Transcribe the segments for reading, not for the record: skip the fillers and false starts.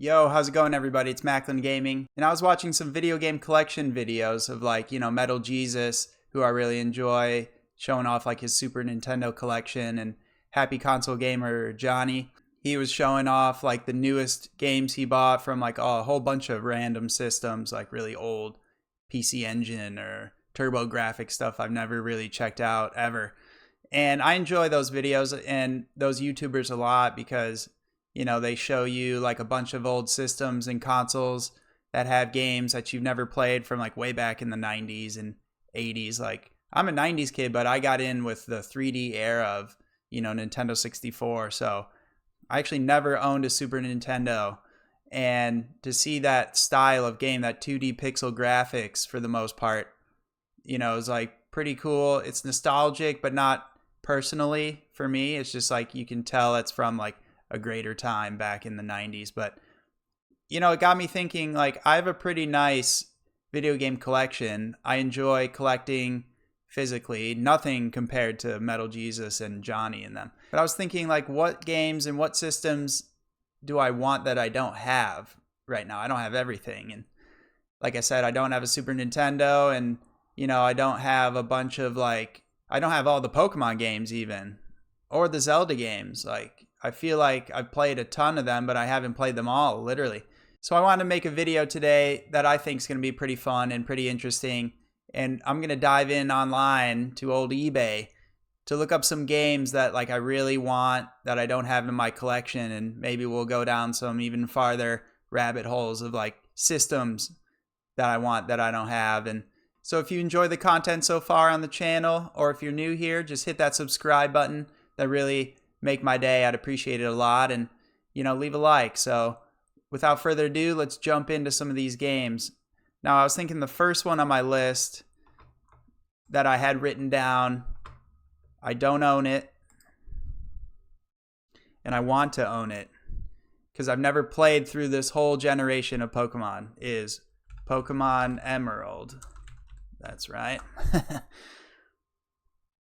Yo, how's it going, everybody? It's Macklin Gaming, and I was watching some video game collection videos of Metal Jesus, who I really enjoy, showing off like his Super Nintendo collection, and Happy Console Gamer Johnny. He was showing off like the newest games he bought from like a whole bunch of random systems, like really old PC Engine or TurboGrafx stuff I've never really checked out ever. And I enjoy those videos and those YouTubers a lot because they show you like a bunch of old systems and consoles that have games that you've never played from like way back in the 90s and 80s. Like I'm a 90s kid, but I got in with the 3D era of, Nintendo 64. So I actually never owned a Super Nintendo. And to see that style of game, that 2D pixel graphics for the most part, is like pretty cool. It's nostalgic, but not personally for me. It's just like you can tell it's from like a greater time back in the 90s. But it got me thinking, like, I have a pretty nice video game collection. I enjoy collecting physically, nothing compared to Metal Jesus and Johnny and them. But I was thinking, like, what games and what systems do I want that I don't have right now? I don't have everything. And like I said, I don't have a Super Nintendo, and I don't have a bunch of I don't have all the Pokemon games even, or the Zelda games. Like, I feel like I've played a ton of them, but I haven't played them all, literally. So I wanted to make a video today that I think is going to be pretty fun and pretty interesting. And I'm going to dive in online to old eBay to look up some games that I really want that I don't have in my collection. And maybe we'll go down some even farther rabbit holes of like systems that I want that I don't have. And so if you enjoy the content so far on the channel, or if you're new here, just hit that subscribe button. That really make my day. I'd appreciate it a lot. And leave a like. So without further ado, let's jump into some of these games. Now, I was thinking the first one on my list that I had written down, I don't own it, and I want to own it because I've never played through this whole generation of Pokemon, is Pokemon Emerald. That's right.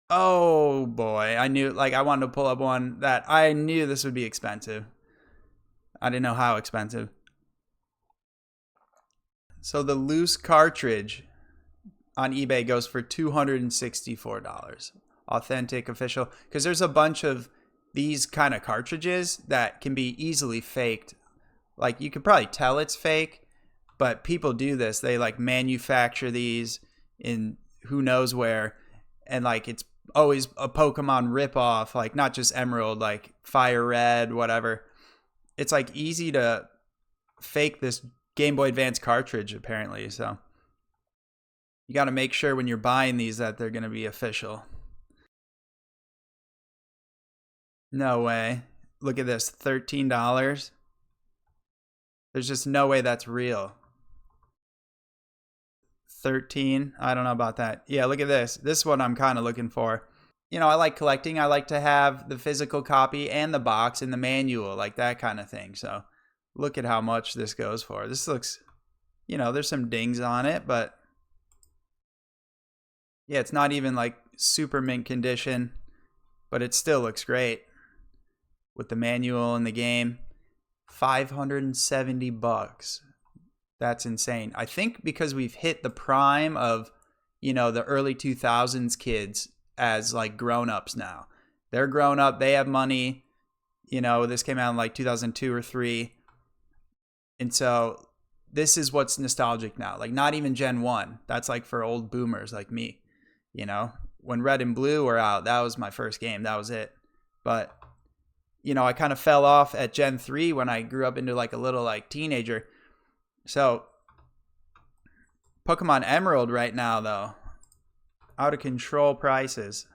Oh boy, I knew, I wanted to pull up one that I knew this would be expensive. I didn't know how expensive. So the loose cartridge on eBay goes for $264. Authentic, official, because there's a bunch of these kind of cartridges that can be easily faked. Like, you could probably tell it's fake, but people do this. They manufacture these in who knows where, and it's always a Pokemon ripoff, not just Emerald, like Fire Red, whatever. It's easy to fake this Game Boy Advance cartridge, apparently. So you got to make sure when you're buying these that they're going to be official. No way. Look at this, $13. There's just no way that's real. 13. I don't know about that. Yeah, look at this. This is what I'm kind of looking for. I like collecting. I like to have the physical copy and the box and the manual, like that kind of thing. So look at how much this goes for. This looks, there's some dings on it, but yeah, it's not even super mint condition, but it still looks great with the manual and the game. $570. That's insane. I think because we've hit the prime of, the early 2000s kids as grown-ups now. They're grown up, they have money. This came out in 2002 or 3. And so this is what's nostalgic now. Not even Gen 1. That's for old boomers like me. When Red and Blue were out, that was my first game. That was it. But I kind of fell off at Gen 3 when I grew up into a little teenager. So, Pokemon Emerald right now, though, out of control prices.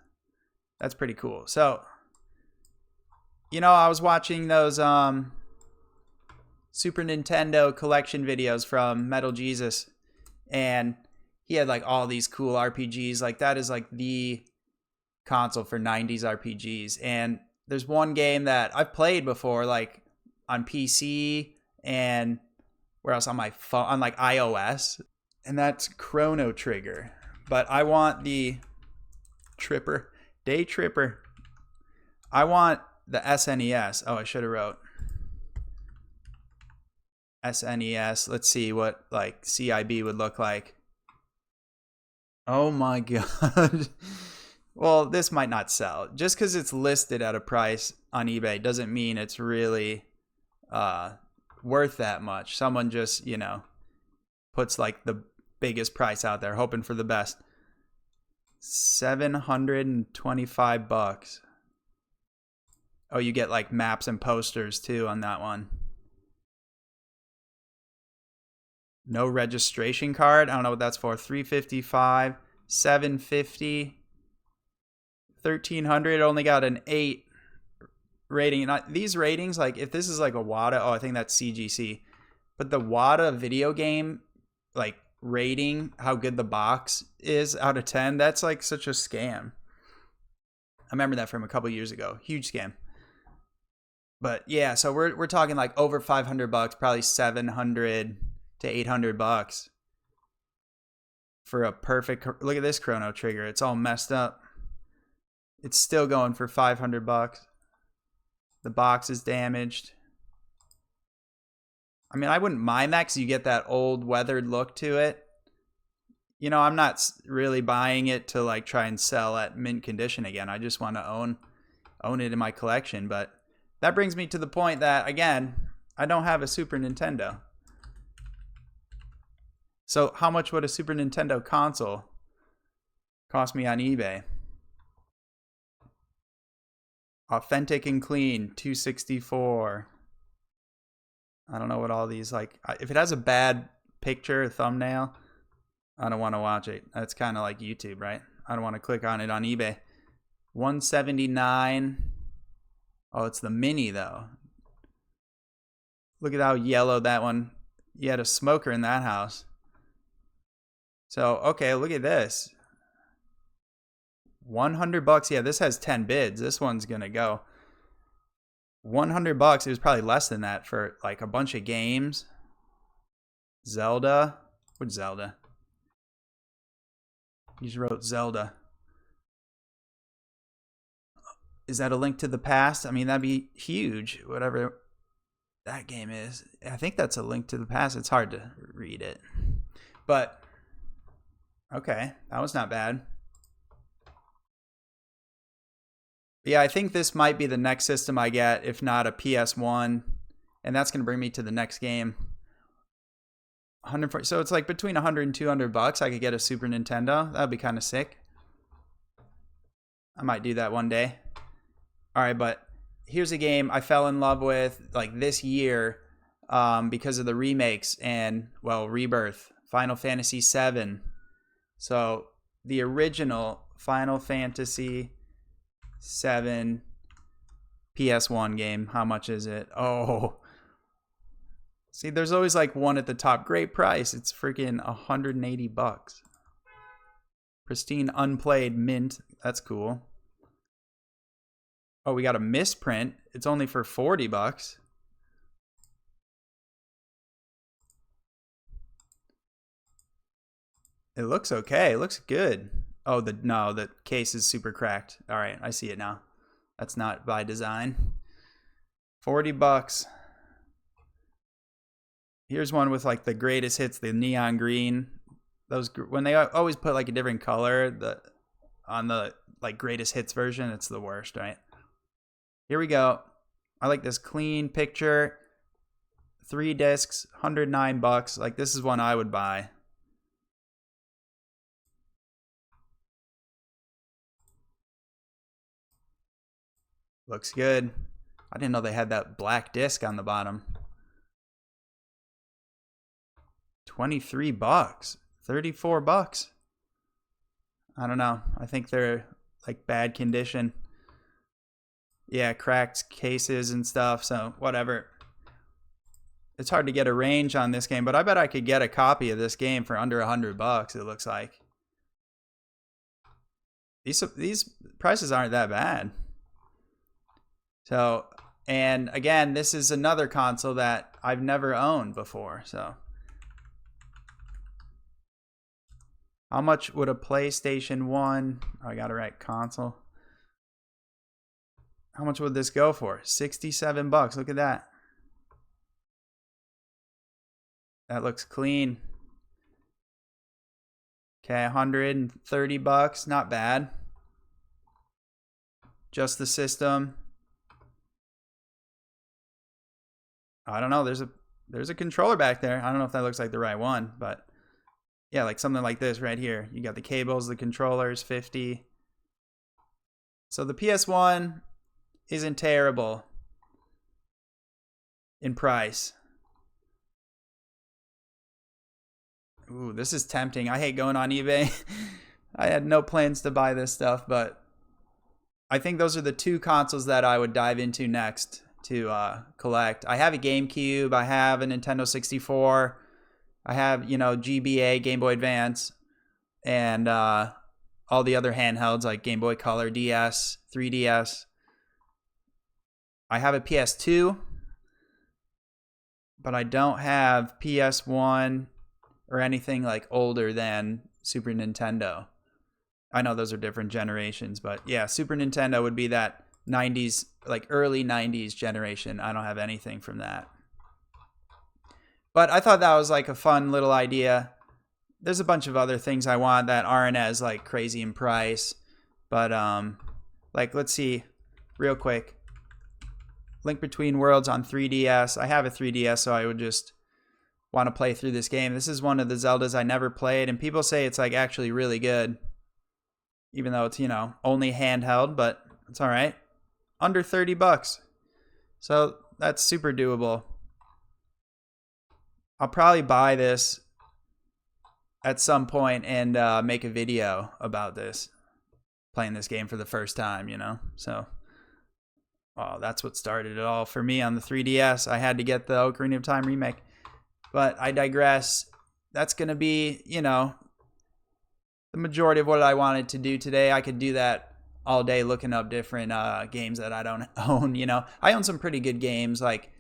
That's pretty cool. So, I was watching those Super Nintendo collection videos from Metal Jesus, and he had all these cool RPGs. That is the console for 90s RPGs. And there's one game that I've played before, on PC and where else on my phone, on iOS, and that's Chrono Trigger. But I want the Day Tripper. I want the SNES. Oh, I should have wrote SNES. Let's see what like CIB would look like. Oh my god. Well, this might not sell. Just because it's listed at a price on eBay doesn't mean it's really worth that much. Someone just, you know, puts like the biggest price out there, hoping for the best. $725. Oh, you get like maps and posters too on that one. No registration card. I don't know what that's for. $355, $750, $1,300. Only got an 8 rating. These ratings, like if this is like a WADA, oh, I think that's CGC. But the WADA video game, like rating, how good the box is out of 10, that's like such a scam. I remember that from a couple years ago. Huge scam. But yeah, so we're talking like over $500, probably $700 to $800 for a perfect. Look at this Chrono Trigger. It's all messed up. It's still going for $500. The box is damaged. I mean, I wouldn't mind that because you get that old weathered look to it. You know, I'm not really buying it to like try and sell at mint condition again. I just want to own it in my collection. But that brings me to the point that, again, I don't have a Super Nintendo. So how much would a Super Nintendo console cost me on eBay? Authentic and clean, $264. I don't know what all these, like, if it has a bad picture, thumbnail, I don't want to watch it. That's kind of like YouTube, right? I don't want to click on it on eBay. $179. Oh, it's the mini though. Look at how yellow that one. You had a smoker in that house. So, okay, look at this. $100. Yeah, this has 10 bids. This one's going to go. $100. It was probably less than that for like a bunch of games. Zelda. What's Zelda? You just wrote Zelda. Is that a Link to the Past? I mean, that'd be huge. Whatever that game is. I think that's a Link to the Past. It's hard to read it. But, okay. That was not bad. Yeah, I think this might be the next system I get, if not a PS1. And that's going to bring me to the next game. 140. So it's like between $100 and $200. I could get a Super Nintendo. That would be kind of sick. I might do that one day. All right, but here's a game I fell in love with like this year because of the remakes and, well, Rebirth, Final Fantasy VII. So the original Final Fantasy VII PS1 game. How much is it? Oh, see, there's always like one at the top. Great price. It's freaking $180. Pristine, unplayed, mint. That's cool. Oh, we got a misprint. It's only for $40. It looks okay. It looks good. Oh, the case is super cracked. All right, I see it now. That's not by design. $40. Here's one with like the greatest hits, the neon green. Those when they always put like a different color on the like greatest hits version, it's the worst, right? Here we go. I like this clean picture. 3 discs, $109. Like this is one I would buy. Looks good. I didn't know they had that black disc on the bottom. $23. $34. I don't know. I think they're like bad condition. Yeah, cracked cases and stuff, so whatever. It's hard to get a range on this game, but I bet I could get a copy of this game for under $100, it looks like. These prices aren't that bad. So, and again, this is another console that I've never owned before, so. How much would a PlayStation 1, oh, I got it right, console. How much would this go for? $67. Look at that. That looks clean. Okay, $130, not bad. Just the system. I don't know, there's a controller back there. I don't know if that looks like the right one, but yeah, like something like this right here. You got the cables, the controllers, 50. So the PS1 isn't terrible in price. Ooh, this is tempting. I hate going on eBay. I had no plans to buy this stuff, but I think those are the two consoles that I would dive into next to collect. I have a GameCube. I have a Nintendo 64. I have, you know, GBA, Game Boy Advance, and all the other handhelds like Game Boy Color, DS, 3DS. I have a PS2, but I don't have PS1 or anything like older than Super Nintendo. I know those are different generations, but yeah, Super Nintendo would be that 90s, like early 90s generation. I don't have anything from that. But I thought that was like a fun little idea. There's a bunch of other things I want that aren't as like crazy in price. But like, let's see real quick. Link Between Worlds on 3DS. I have a 3DS, so I would just want to play through this game. This is one of the Zeldas I never played, and people say it's like actually really good, even though it's, you know, only handheld, but it's all right. Under $30, so that's super doable. I'll probably buy this at some point and make a video about this, playing this game for the first time, you know. So that's what started it all for me on the 3DS. I had to get the Ocarina of Time remake. But I digress. That's going to be, you know, the majority of what I wanted to do today. I could do that all day looking up different games that I don't own, you know. I own some pretty good games, like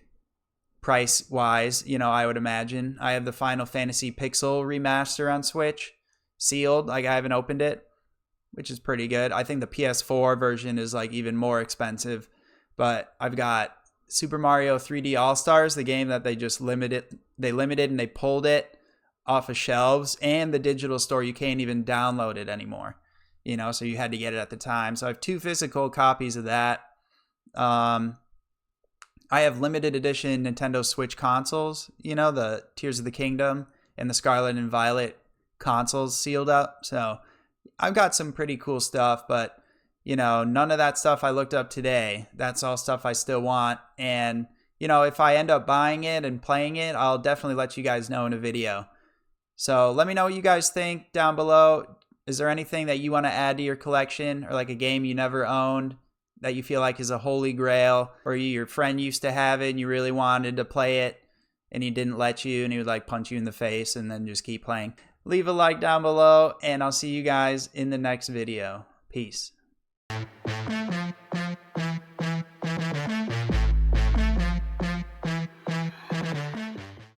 price-wise, you know, I would imagine. I have the Final Fantasy Pixel remaster on Switch, sealed. Like, I haven't opened it, which is pretty good. I think the PS4 version is, like, even more expensive. But I've got Super Mario 3D All-Stars, the game that they just limited and they pulled it off of shelves, and the digital store, you can't even download it anymore, you know, so you had to get it at the time. So I have 2 physical copies of that. I have limited edition Nintendo Switch consoles, you know, the Tears of the Kingdom and the Scarlet and Violet consoles sealed up. So I've got some pretty cool stuff, but you know, none of that stuff I looked up today. That's all stuff I still want. And, you know, if I end up buying it and playing it, I'll definitely let you guys know in a video. So let me know what you guys think down below. Is there anything that you want to add to your collection, or like a game you never owned that you feel like is a holy grail, or your friend used to have it and you really wanted to play it and he didn't let you and he would like punch you in the face and then just keep playing? Leave a like down below, and I'll see you guys in the next video. Peace.